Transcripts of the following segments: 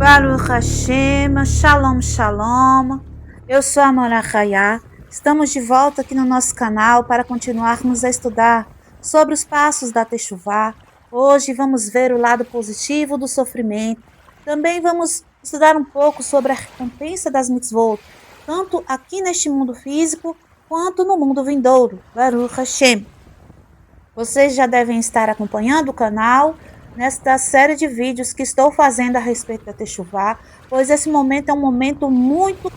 Baruch Hashem, Shalom Shalom, eu sou a Mora Hayá. Estamos de volta aqui no nosso canal para continuarmos a estudar sobre os passos da Techuvá. Hoje vamos ver o lado positivo do sofrimento. Também vamos estudar um pouco sobre a recompensa das mitzvot, tanto aqui neste mundo físico quanto no mundo vindouro. Baruch Hashem. Vocês já devem estar acompanhando o canal nesta série de vídeos que estou fazendo a respeito da Techuvá, pois esse momento é um momento muito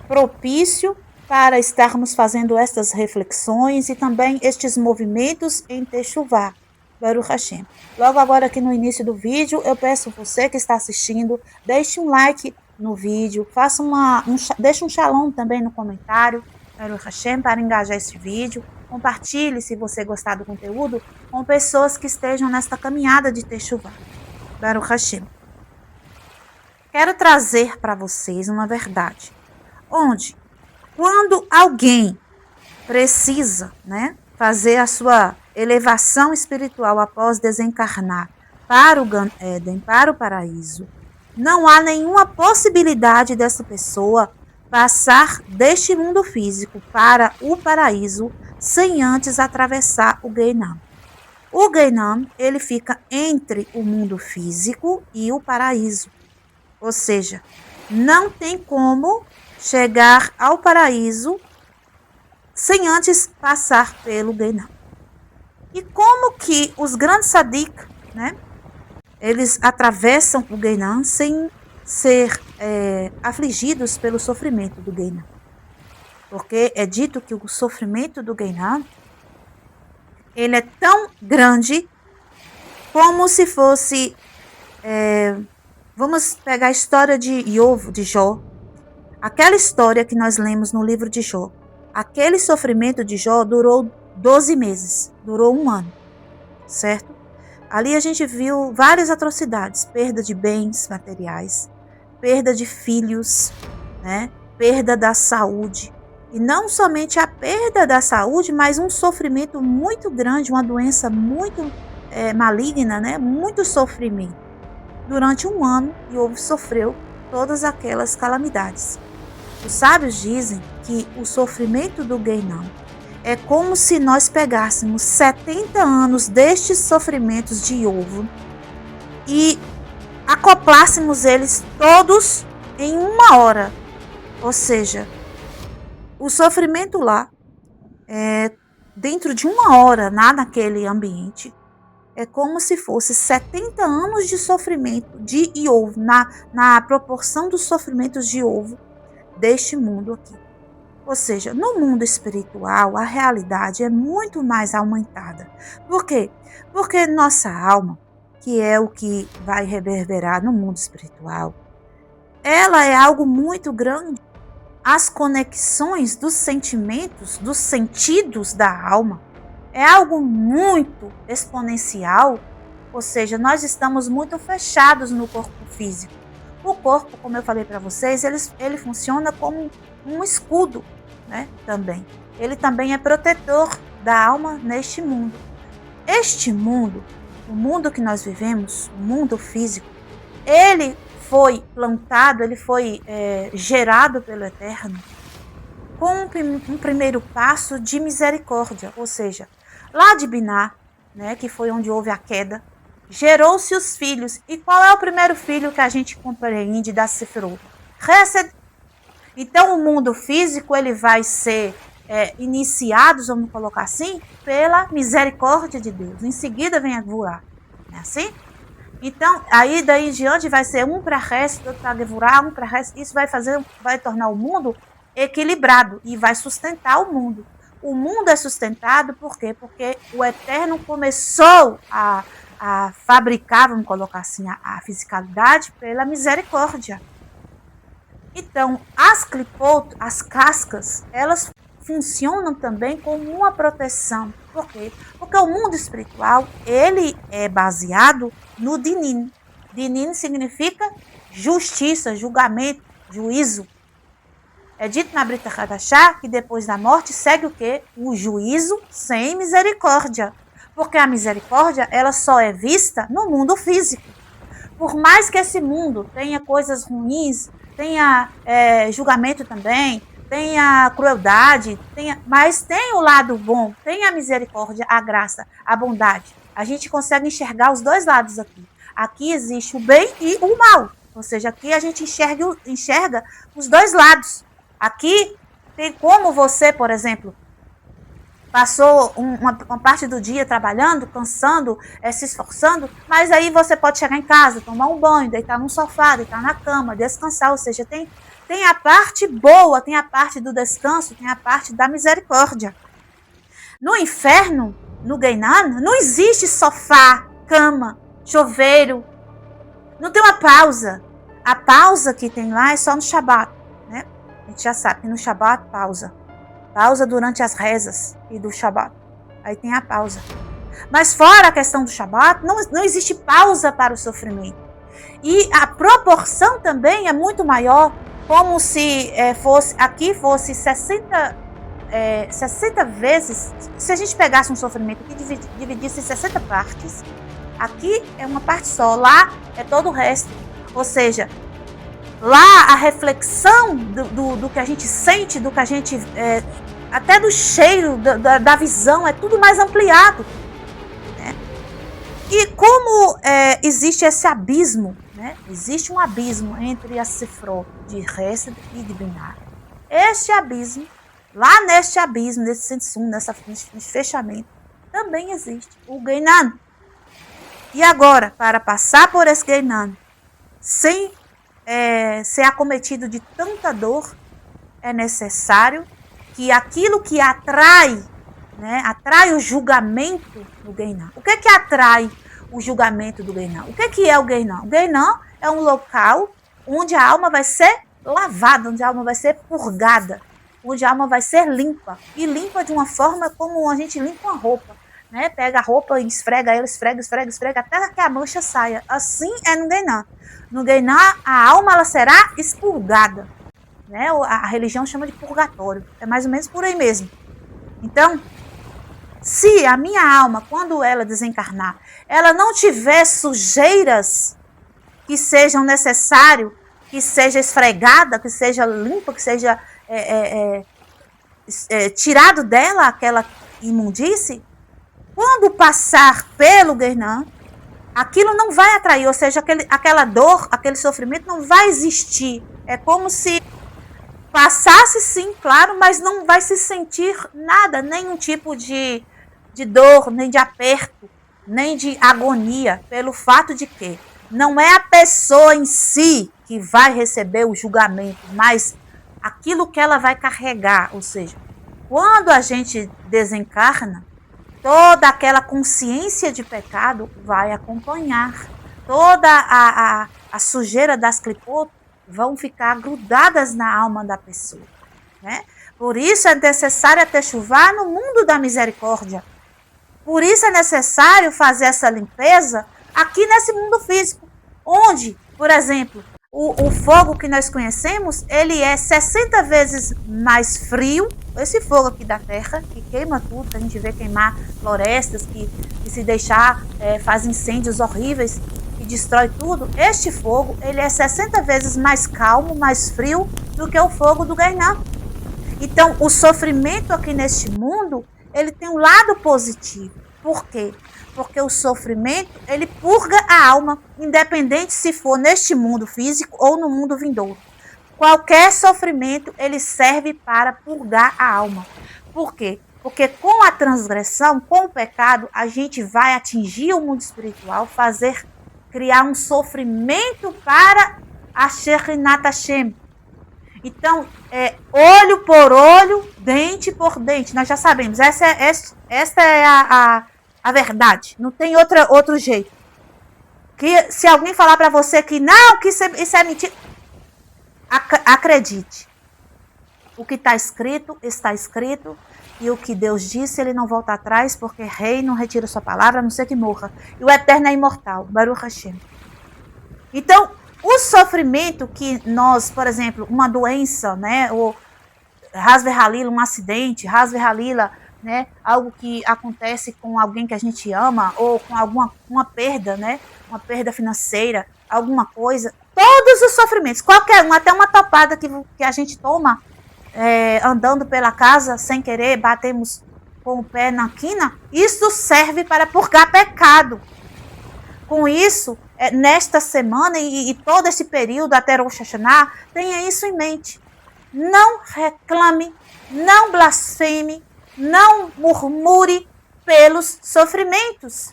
propício para estarmos fazendo estas reflexões e também estes movimentos em Techuvá. Baruch Hashem. Logo agora aqui no início do vídeo, eu peço a você que está assistindo, deixe um like no vídeo, deixe um shalom também no comentário, Baruch Hashem, para engajar esse vídeo. Compartilhe, se você gostar do conteúdo, com pessoas que estejam nesta caminhada de Techuvá. Baruch Hashem. Quero trazer para vocês uma verdade, onde, quando alguém precisa, fazer a sua elevação espiritual após desencarnar para o Gan Eden, para o paraíso, não há nenhuma possibilidade dessa pessoa passar deste mundo físico para o paraíso sem antes atravessar o Guéinam. O Guéinam, ele fica entre o mundo físico e o paraíso. Ou seja, não tem como chegar ao paraíso sem antes passar pelo Guéinam. E como que os grandes sadik, eles atravessam o Guéinam sem ser afligidos pelo sofrimento do Guéinam? Porque é dito que o sofrimento do Guéinam, ele é tão grande como se fosse... vamos pegar a história de Jó. Aquela história que nós lemos no livro de Jó. Aquele sofrimento de Jó durou 12 meses, durou 1 ano, certo? Ali a gente viu várias atrocidades, perda de bens materiais, perda de filhos, perda da saúde. E não somente a perda da saúde, mas um sofrimento muito grande, uma doença muito maligna, muito sofrimento. Durante 1 ano, Iov sofreu todas aquelas calamidades. Os sábios dizem que o sofrimento do Guéinam é como se nós pegássemos 70 anos destes sofrimentos de Iov e acoplássemos eles todos em 1 hora. Ou seja, o sofrimento lá, dentro de 1 hora, naquele ambiente, é como se fosse 70 anos de sofrimento de Iov, na proporção dos sofrimentos de Iov deste mundo aqui. Ou seja, no mundo espiritual, a realidade é muito mais aumentada. Por quê? Porque nossa alma, que é o que vai reverberar no mundo espiritual, ela é algo muito grande. As conexões dos sentimentos, dos sentidos da alma, é algo muito exponencial. Ou seja, nós estamos muito fechados no corpo físico. O corpo, como eu falei para vocês, ele funciona como um escudo, também. Ele também é protetor da alma neste mundo. Este mundo, o mundo que nós vivemos, o mundo físico, ele foi plantado, ele foi gerado pelo Eterno com um primeiro passo de misericórdia. Ou seja, lá de Biná, que foi onde houve a queda, gerou-se os filhos. E qual é o primeiro filho que a gente compreende da Sefirot? Hesed. Então o mundo físico ele vai ser iniciado, vamos colocar assim, pela misericórdia de Deus. Em seguida vem a Gevurá. Não é assim? Então, aí daí em diante vai ser um para Hesed, outro para Gevurá, um para Hesed. Isso vai tornar o mundo equilibrado e vai sustentar o mundo. O mundo é sustentado por quê? Porque o Eterno começou a fabricar, vamos colocar assim, a fisicalidade pela misericórdia. Então, as clipot, as cascas, elas funcionam também como uma proteção. Por quê? Porque o mundo espiritual, ele é baseado no Dinin. Dinin significa justiça, julgamento, juízo. É dito na Brita Hadashá que depois da morte segue o quê? O juízo sem misericórdia. Porque a misericórdia, ela só é vista no mundo físico. Por mais que esse mundo tenha coisas ruins, tenha julgamento também, tenha crueldade, mas tem o lado bom, tem a misericórdia, a graça, a bondade. A gente consegue enxergar os dois lados aqui. Aqui existe o bem e o mal. Ou seja, aqui a gente enxerga os dois lados. Aqui tem como você, por exemplo, passou uma parte do dia trabalhando, cansando, se esforçando, mas aí você pode chegar em casa, tomar um banho, deitar no sofá, deitar na cama, descansar, ou seja, tem a parte boa, tem a parte do descanso, tem a parte da misericórdia. No inferno, no Gehinnom, não existe sofá, cama, chuveiro, não tem uma pausa. A pausa que tem lá é só no Shabat, né? A gente já sabe que no Shabat pausa. Pausa durante as rezas e do Shabat. Aí tem a pausa. Mas fora a questão do Shabat, não existe pausa para o sofrimento. E a proporção também é muito maior, como se fosse 60 vezes. Se a gente pegasse um sofrimento que dividisse em 60 partes, aqui é uma parte só, lá é todo o resto. Ou seja, lá a reflexão do que a gente sente, do que a gente até do cheiro, da visão, é tudo mais ampliado. Né? E como existe esse abismo, né? Existe um abismo entre a Sefirot de Hesed e de Binah. Este abismo, lá neste abismo, nesse Sensum, nesse fechamento, também existe o Gehinnom. E agora, para passar por esse Gehinnom, sem ser acometido de tanta dor, é necessário que aquilo que atrai, né, atrai o julgamento do Gehinnom. O que atrai o julgamento do Gehinnom? O que é o Gehinnom? O Gehinnom é um local onde a alma vai ser lavada, onde a alma vai ser purgada, onde a alma vai ser limpa. E limpa de uma forma como a gente limpa uma roupa. Né? Pega a roupa e esfrega ela, esfrega, até que a mancha saia. Assim é no Gehinnom. No Gehinnom, a alma ela será expurgada. Né? A religião chama de purgatório. É mais ou menos por aí mesmo. Então, se a minha alma, quando ela desencarnar, ela não tiver sujeiras que sejam necessárias, que seja esfregada, que seja limpa, que seja tirado dela aquela imundície, quando passar pelo Gehinnom, aquilo não vai atrair, ou seja, aquela dor, aquele sofrimento não vai existir. É como se passasse sim, claro, mas não vai se sentir nada, nenhum tipo de dor, nem de aperto, nem de agonia, pelo fato de que não é a pessoa em si que vai receber o julgamento, mas aquilo que ela vai carregar, ou seja, quando a gente desencarna, toda aquela consciência de pecado vai acompanhar. Toda a sujeira das clipot vão ficar grudadas na alma da pessoa. Né? Por isso é necessário a techuvá no mundo da misericórdia. Por isso é necessário fazer essa limpeza aqui nesse mundo físico. Onde, por exemplo, o fogo que nós conhecemos, ele é 60 vezes mais frio. Esse fogo aqui da terra, que queima tudo, que a gente vê queimar florestas, que se deixar faz incêndios horríveis, que destrói tudo. Este fogo, ele é 60 vezes mais calmo, mais frio do que o fogo do Gehinnom. Então, o sofrimento aqui neste mundo, ele tem um lado positivo. Por quê? Porque o sofrimento, ele purga a alma, independente se for neste mundo físico ou no mundo vindouro. Qualquer sofrimento, ele serve para purgar a alma. Por quê? Porque com a transgressão, com o pecado, a gente vai atingir o mundo espiritual, criar um sofrimento para a Shekhinat Hashem. Então, olho por olho, dente por dente. Nós já sabemos, esta é a verdade. Não tem outro jeito. Que se alguém falar para você que não, que isso é mentira, acredite. O que está escrito, e o que Deus disse, ele não volta atrás, porque rei não retira sua palavra, a não ser que morra. E o eterno é imortal, Baruch Hashem. Então, o sofrimento que nós, por exemplo, uma doença, né, ou Hasve Halila, um acidente, Hasve Halila, né? Algo que acontece com alguém que a gente ama, ou com uma perda, né? Uma perda financeira, alguma coisa. Todos os sofrimentos, qualquer um, até uma topada que a gente toma andando pela casa sem querer, batemos com o pé na quina, isso serve para purgar pecado. Com isso, nesta semana e todo esse período até Rosh Hashanah, tenha isso em mente. Não reclame, não blasfeme, não murmure pelos sofrimentos.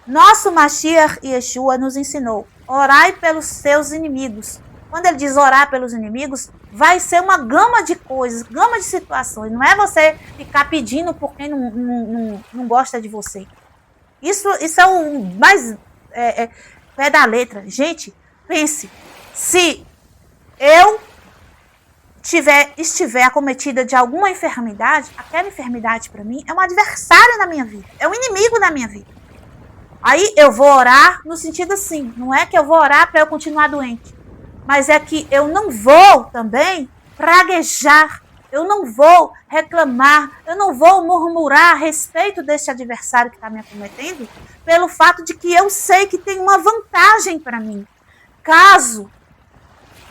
Nosso Mashiach Yeshua nos ensinou: orai pelos seus inimigos. Quando ele diz orar pelos inimigos, vai ser uma gama de coisas, gama de situações. Não é você ficar pedindo por quem não gosta de você. Isso é o mais pé da letra. Gente, pense, se eu estiver acometida de alguma enfermidade, aquela enfermidade para mim é um adversário na minha vida, é um inimigo na minha vida. Aí eu vou orar no sentido assim, não é que eu vou orar para eu continuar doente, mas é que eu não vou também praguejar, eu não vou reclamar, eu não vou murmurar a respeito desse adversário que está me acometendo, pelo fato de que eu sei que tem uma vantagem para mim. Caso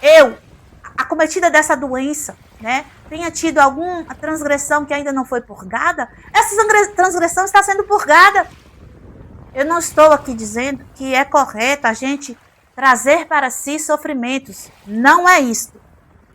eu, acometida dessa doença, né, tenha tido alguma transgressão que ainda não foi purgada, essa transgressão está sendo purgada. Eu não estou aqui dizendo que é correto a gente trazer para si sofrimentos. Não é isso.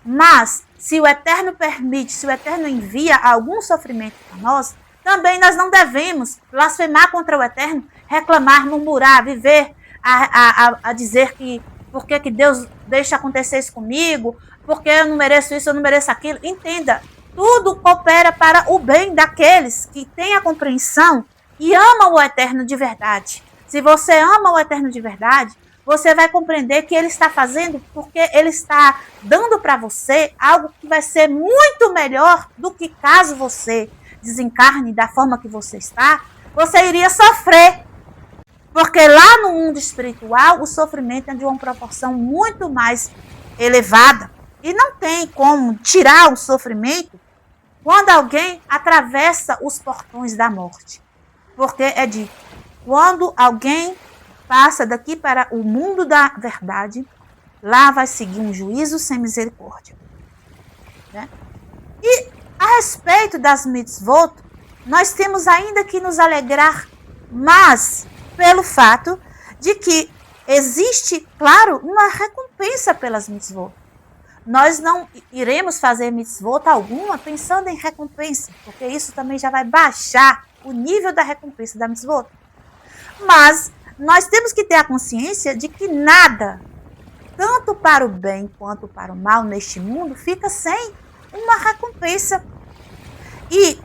Mas, se o Eterno permite, se o Eterno envia algum sofrimento para nós, também nós não devemos blasfemar contra o Eterno, reclamar, murmurar, viver a dizer que por que Deus deixa acontecer isso comigo, porque eu não mereço isso, eu não mereço aquilo. Entenda, tudo coopera para o bem daqueles que têm a compreensão e amam o Eterno de verdade. Se você ama o Eterno de verdade, você vai compreender que ele está fazendo porque ele está dando para você algo que vai ser muito melhor do que caso você desencarne da forma que você está, você iria sofrer. Porque lá no mundo espiritual, o sofrimento é de uma proporção muito mais elevada. E não tem como tirar o sofrimento quando alguém atravessa os portões da morte. Porque é dito, quando alguém passa daqui para o mundo da verdade, lá vai seguir um juízo sem misericórdia. Né? E a respeito das mitzvot, nós temos ainda que nos alegrar mais pelo fato de que existe, claro, uma recompensa pelas mitzvot. Nós não iremos fazer mitzvot alguma pensando em recompensa, porque isso também já vai baixar o nível da recompensa da mitzvot. Mas nós temos que ter a consciência de que nada, tanto para o bem quanto para o mal neste mundo, fica sem uma recompensa. E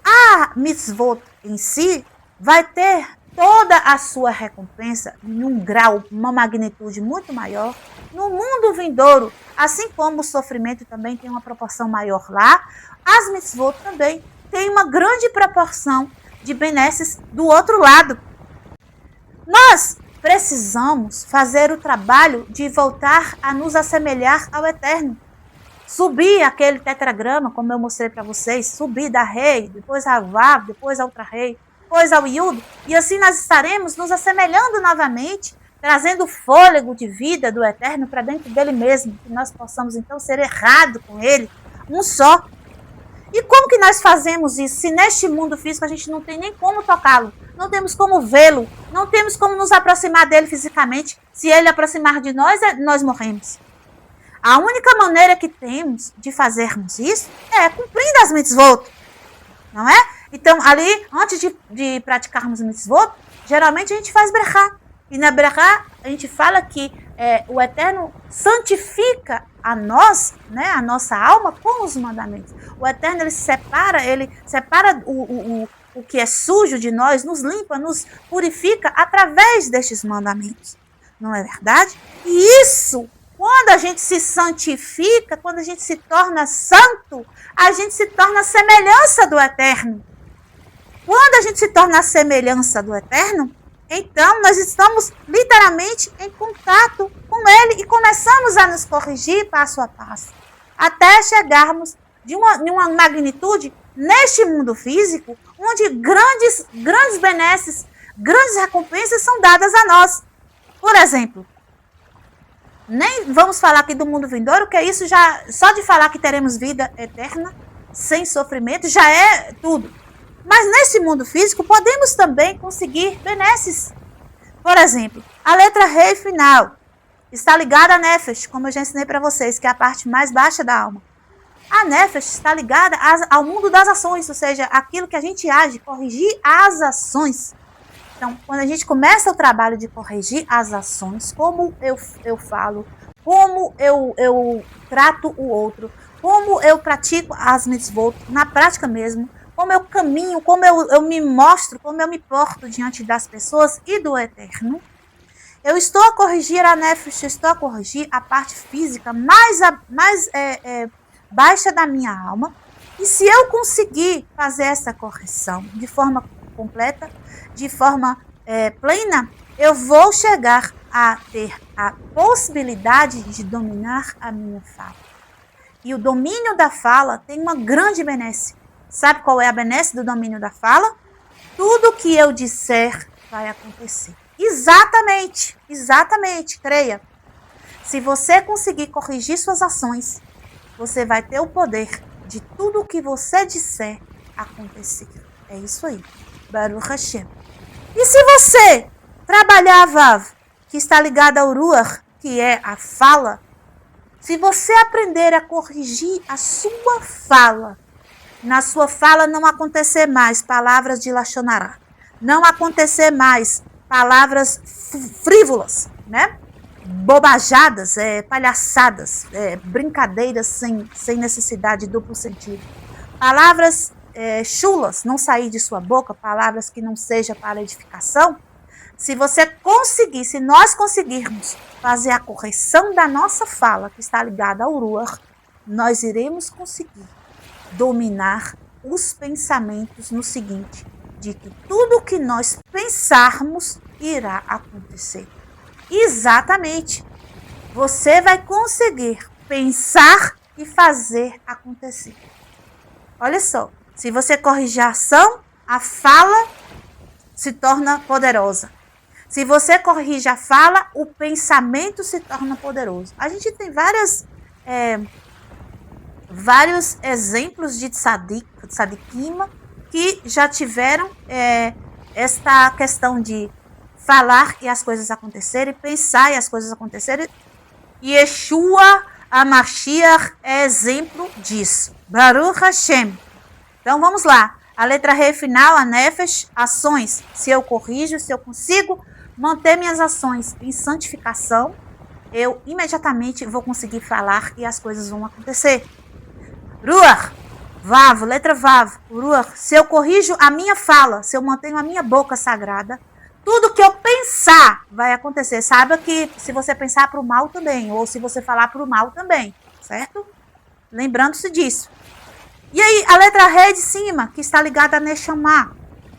a mitzvot em si vai ter toda a sua recompensa em um grau, uma magnitude muito maior no mundo vindouro. Assim como o sofrimento também tem uma proporção maior lá, as mitzvot também têm uma grande proporção de benesses do outro lado. Nós precisamos fazer o trabalho de voltar a nos assemelhar ao Eterno. Subir aquele tetragrama, como eu mostrei para vocês, subir da rei, depois a Vav, depois a outra rei, depois ao Yud, e assim nós estaremos nos assemelhando novamente, trazendo o fôlego de vida do Eterno para dentro dele mesmo, que nós possamos então ser errado com ele, um só. E como que nós fazemos isso? Se neste mundo físico a gente não tem nem como tocá-lo, não temos como vê-lo, não temos como nos aproximar dele fisicamente. Se ele aproximar de nós, nós morremos. A única maneira que temos de fazermos isso é cumprindo as mitzvot, não é? Então, ali, antes de praticarmos mitzvot, geralmente a gente faz brechá. E na brechá, a gente fala que o Eterno santifica a nós, né, a nossa alma com os mandamentos. O Eterno, ele separa o que é sujo de nós, nos limpa, nos purifica através destes mandamentos. Não é verdade? E isso, quando a gente se santifica, quando a gente se torna santo, a gente se torna a semelhança do Eterno. Quando a gente se torna a semelhança do Eterno, então nós estamos literalmente em contato com Ele e começamos a nos corrigir passo a passo, até chegarmos de uma magnitude neste mundo físico, onde grandes benesses, grandes recompensas são dadas a nós. Por exemplo, nem vamos falar aqui do mundo vindouro, que isso já, só de falar que teremos vida eterna, sem sofrimento, já é tudo. Mas nesse mundo físico, podemos também conseguir benesses. Por exemplo, a letra Rei final está ligada a Nefesh, como eu já ensinei para vocês, que é a parte mais baixa da alma. A Nefesh está ligada ao mundo das ações, ou seja, aquilo que a gente age, corrigir as ações. Então, quando a gente começa o trabalho de corrigir as ações, como eu falo, como eu trato o outro, como eu pratico as mitzvot, na prática mesmo, como eu caminho, como eu me mostro, como eu me porto diante das pessoas e do Eterno, eu estou a corrigir a Nefesh, estou a corrigir a parte física mais baixa da minha alma. E se eu conseguir fazer essa correção de forma completa, de forma plena, eu vou chegar a ter a possibilidade de dominar a minha fala. E o domínio da fala tem uma grande benesse. Sabe qual é a benesse do domínio da fala? Tudo que eu disser vai acontecer. Exatamente, creia. Se você conseguir corrigir suas ações, você vai ter o poder de tudo o que você disser acontecer. É isso aí. Baruch Hashem. E se você trabalhar a Vav, que está ligada ao Ruach, que é a fala, se você aprender a corrigir a sua fala, na sua fala não acontecer mais palavras de Lashon Hara, não acontecer mais palavras frívolas, né? Bobajadas, palhaçadas, brincadeiras sem necessidade de duplo sentido. Palavras chulas, não sair de sua boca, palavras que não sejam para edificação. Se nós conseguirmos fazer a correção da nossa fala, que está ligada ao Ruach, nós iremos conseguir dominar os pensamentos no seguinte, de que tudo que nós pensarmos irá acontecer. Exatamente. Você vai conseguir pensar e fazer acontecer. Olha só, se você corrigir a ação, a fala se torna poderosa. Se você corrige a fala, o pensamento se torna poderoso. A gente tem vários exemplos de tzadikim que já tiveram esta questão de falar e as coisas acontecerem, pensar e as coisas acontecerem. E Yeshua HaMashiach é exemplo disso. Baruch Hashem. Então vamos lá. A letra Rei final, a Nefesh, ações. Se eu corrijo, se eu consigo manter minhas ações em santificação, eu imediatamente vou conseguir falar e as coisas vão acontecer. Ruach, Vav, letra Vav, Ruach, se eu corrijo a minha fala, se eu mantenho a minha boca sagrada, tudo que eu pensar vai acontecer. Saiba que se você pensar para o mal também, ou se você falar para o mal também, certo? Lembrando-se disso. E aí, a letra Rei de cima, que está ligada a Neshama.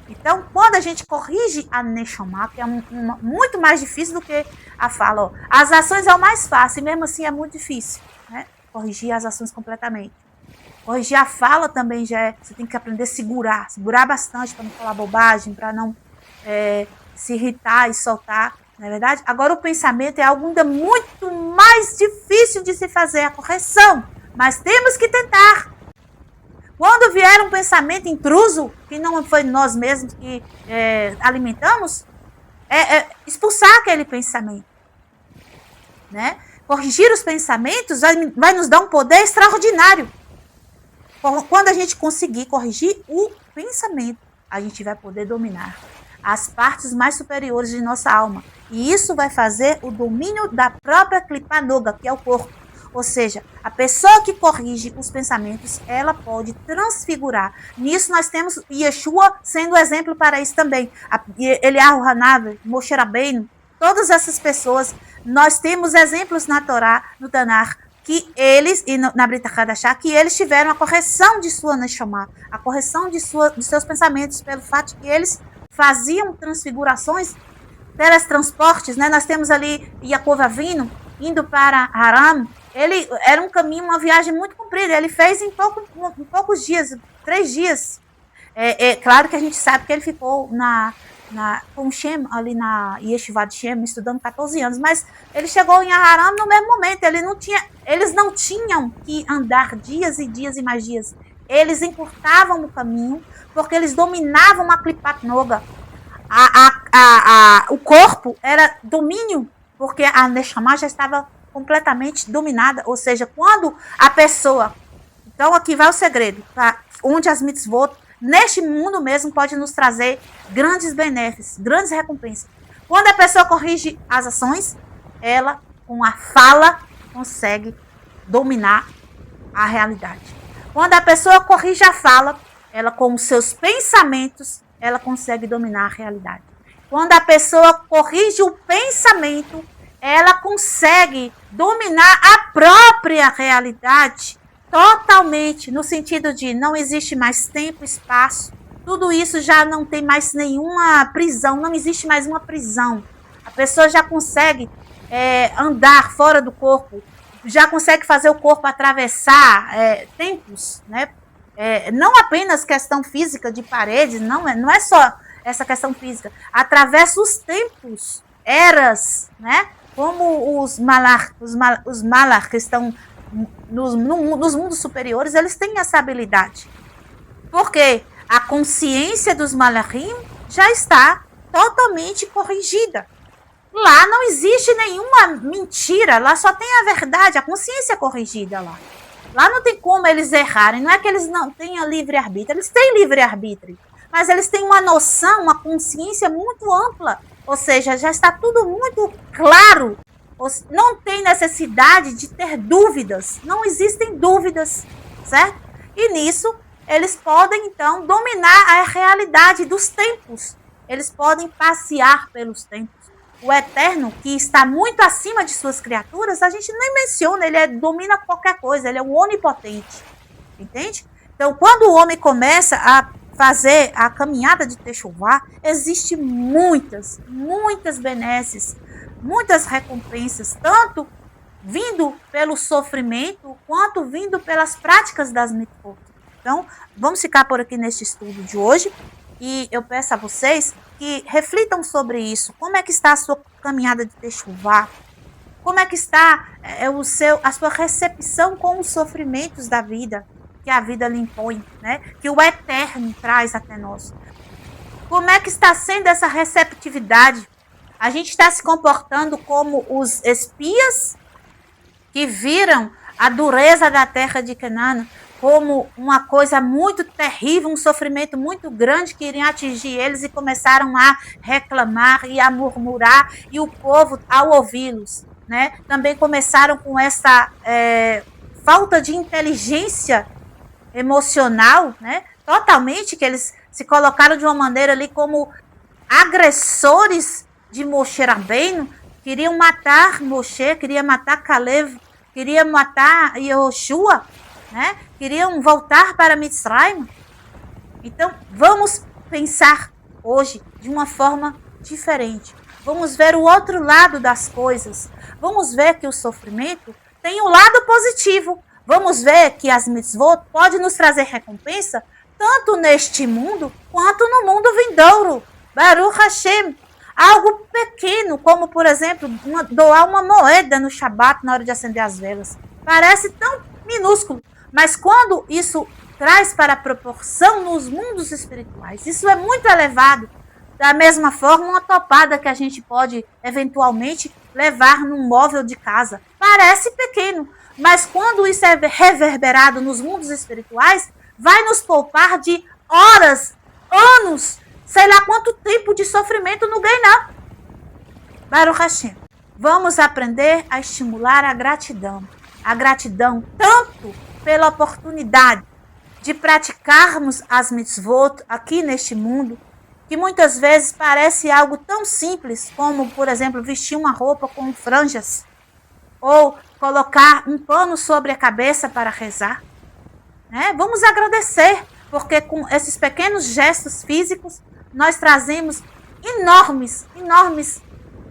Então, quando a gente corrige a Neshama, que é muito mais difícil do que a fala, ó, as ações é o mais fácil, e mesmo assim é muito difícil, né? Corrigir as ações completamente. Corrigir a fala também você tem que aprender a segurar bastante para não falar bobagem, para não se irritar e soltar, não é verdade? Agora o pensamento é algo ainda muito mais difícil de se fazer a correção, mas temos que tentar. Quando vier um pensamento intruso, que não foi nós mesmos que alimentamos, expulsar aquele pensamento, né? Corrigir os pensamentos vai nos dar um poder extraordinário. Quando a gente conseguir corrigir o pensamento, a gente vai poder dominar as partes mais superiores de nossa alma. E isso vai fazer o domínio da própria Klipa Noga, que é o corpo. Ou seja, a pessoa que corrige os pensamentos, ela pode transfigurar. Nisso nós temos Yeshua sendo exemplo para isso também. Eliyahu Hanavi, Moshe Rabbeinu, todas essas pessoas, nós temos exemplos na Torá, no Tanar, que eles, e na Brit Hadashah, que eles tiveram a correção de sua Neshama, a correção de seus pensamentos, pelo fato de que eles faziam transfigurações, teletransportes, né? Nós temos ali Yaakov Avinu indo para Aram, Ele era um caminho, uma viagem muito comprida. Ele fez em poucos dias, 3 dias. Claro que a gente sabe que ele ficou com Shem, ali na Yeshiva de Shem, estudando 14 anos, mas ele chegou em Aharam no mesmo momento. Eles não tinham que andar dias e dias e mais dias. Eles encurtavam o caminho, porque eles dominavam a Klipat Noga. O corpo era domínio, porque a Neshama já estava completamente dominada. Ou seja, quando a pessoa... Então aqui vai o segredo, tá? Onde as mitzvot, neste mundo mesmo, pode nos trazer grandes benefícios, grandes recompensas. Quando a pessoa corrige as ações, ela, com a fala, consegue dominar a realidade. Quando a pessoa corrige a fala, ela, com os seus pensamentos, ela consegue dominar a realidade. Quando a pessoa corrige o pensamento, ela consegue dominar a própria realidade totalmente, no sentido de não existe mais tempo, espaço, tudo isso já não tem mais nenhuma prisão, não existe mais uma prisão. A pessoa já consegue andar fora do corpo, já consegue fazer o corpo atravessar tempos, né? Não apenas questão física de paredes, não é só essa questão física, atravessa os tempos, eras, né? Como os malach que estão nos mundos superiores, eles têm essa habilidade. Porque a consciência dos malachim já está totalmente corrigida. Lá não existe nenhuma mentira, lá só tem a verdade, a consciência corrigida lá. Lá não tem como eles errarem, não é que eles não tenham livre-arbítrio, eles têm livre-arbítrio, mas eles têm uma noção, uma consciência muito ampla, ou seja, já está tudo muito claro, não tem necessidade de ter dúvidas, não existem dúvidas, certo? E nisso, eles podem então dominar a realidade dos tempos, eles podem passear pelos tempos. O Eterno, que está muito acima de suas criaturas, a gente nem menciona, ele domina qualquer coisa, ele é um onipotente, entende? Então, quando o homem começa a fazer a caminhada de Techuvá, existem muitas benesses, muitas recompensas, tanto vindo pelo sofrimento, quanto vindo pelas práticas das mitzvot. Então, vamos ficar por aqui neste estudo de hoje, e eu peço a vocês que reflitam sobre isso. Como é que está a sua caminhada de Techuvá? Como é que está a sua recepção com os sofrimentos da vida, que a vida lhe impõe, né? Que o Eterno traz até nós? Como é que está sendo essa receptividade? A gente está se comportando como os espias que viram a dureza da terra de Canaã como uma coisa muito terrível, um sofrimento muito grande que iria atingir eles, e começaram a reclamar e a murmurar, e o povo, ao ouvi-los, né, também começaram com essa falta de inteligência emocional, né, totalmente, que eles se colocaram de uma maneira ali como agressores de Moshe Rabbeinu, queriam matar Moshe, queriam matar Caleb, queriam matar Yehoshua, né? Queriam voltar para Mitzrayim. Então, vamos pensar hoje de uma forma diferente. Vamos ver o outro lado das coisas. Vamos ver que o sofrimento tem um lado positivo. Vamos ver que as mitzvot podem nos trazer recompensa, tanto neste mundo, quanto no mundo vindouro. Baruch Hashem. Algo pequeno, como, por exemplo, doar uma moeda no Shabat na hora de acender as velas. Parece tão minúsculo, mas quando isso traz para a proporção nos mundos espirituais, isso é muito elevado. Da mesma forma, uma topada que a gente pode, eventualmente, levar num móvel de casa. Parece pequeno, mas quando isso é reverberado nos mundos espirituais, vai nos poupar de horas, anos, sei lá quanto tempo de sofrimento no Gueinã. Baruch Hashem. Vamos aprender a estimular a gratidão. A gratidão tanto pela oportunidade de praticarmos as mitzvot aqui neste mundo, que muitas vezes parece algo tão simples como, por exemplo, vestir uma roupa com franjas, ou colocar um pano sobre a cabeça para rezar. Né? Vamos agradecer, porque com esses pequenos gestos físicos, nós trazemos enormes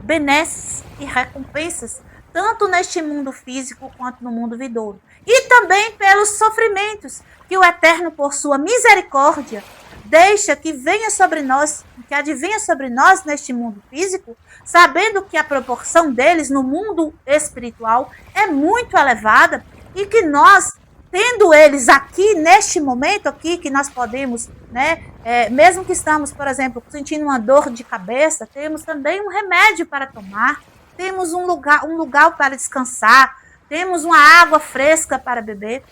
benesses e recompensas, tanto neste mundo físico quanto no mundo vindouro. E também pelos sofrimentos que o Eterno, por sua misericórdia, deixa que venha sobre nós, que advenha sobre nós neste mundo físico, sabendo que a proporção deles no mundo espiritual é muito elevada e que nós, tendo eles aqui, neste momento aqui, que nós podemos, né, mesmo que estamos, por exemplo, sentindo uma dor de cabeça, temos também um remédio para tomar, temos um lugar para descansar, temos uma água fresca para beber.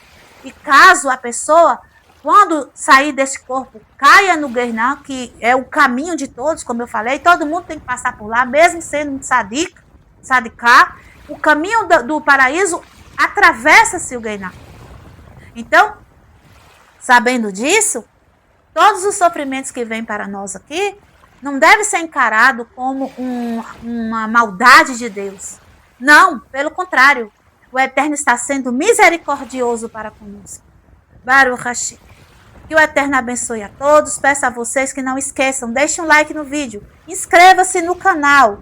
E caso a pessoa, quando sair desse corpo, caia no Guernã, que é o caminho de todos, como eu falei, todo mundo tem que passar por lá, mesmo sendo um sadicá, o caminho do paraíso atravessa-se o Guernã. Então, sabendo disso, todos os sofrimentos que vêm para nós aqui não deve ser encarado como uma maldade de Deus. Não, pelo contrário, o Eterno está sendo misericordioso para conosco. Baruch Hashem. Que o Eterno abençoe a todos. Peço a vocês que não esqueçam, deixem um like no vídeo. Inscreva-se no canal.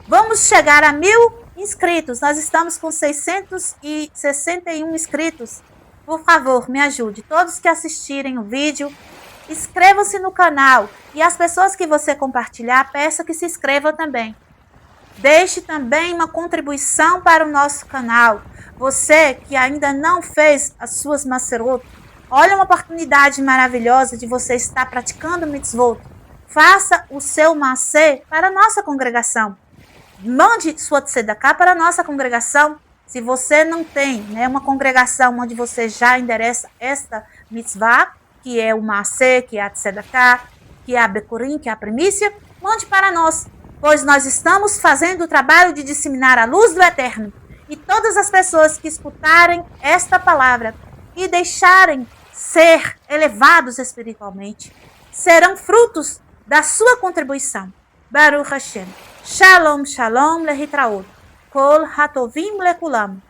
Vamos chegar a 1000 inscritos. Nós estamos com 661 inscritos. Por favor, me ajude. Todos que assistirem o vídeo, inscrevam-se no canal. E as pessoas que você compartilhar, peça que se inscrevam também. Deixe também uma contribuição para o nosso canal. Você que ainda não fez as suas macerot, olha uma oportunidade maravilhosa de você estar praticando mitzvot. Faça o seu macê para a nossa congregação. Mande sua tzedakah para a nossa congregação. Se você não tem, né, uma congregação onde você já endereça esta mitzvah, que é o macê, que é a tzedakah, que é a becurim, que é a primícia, mande para nós, pois nós estamos fazendo o trabalho de disseminar a luz do Eterno. E todas as pessoas que escutarem esta palavra e deixarem ser elevados espiritualmente, serão frutos da sua contribuição. Baruch Hashem. Shalom, shalom, lehitraot. Kol hatovim lekulam.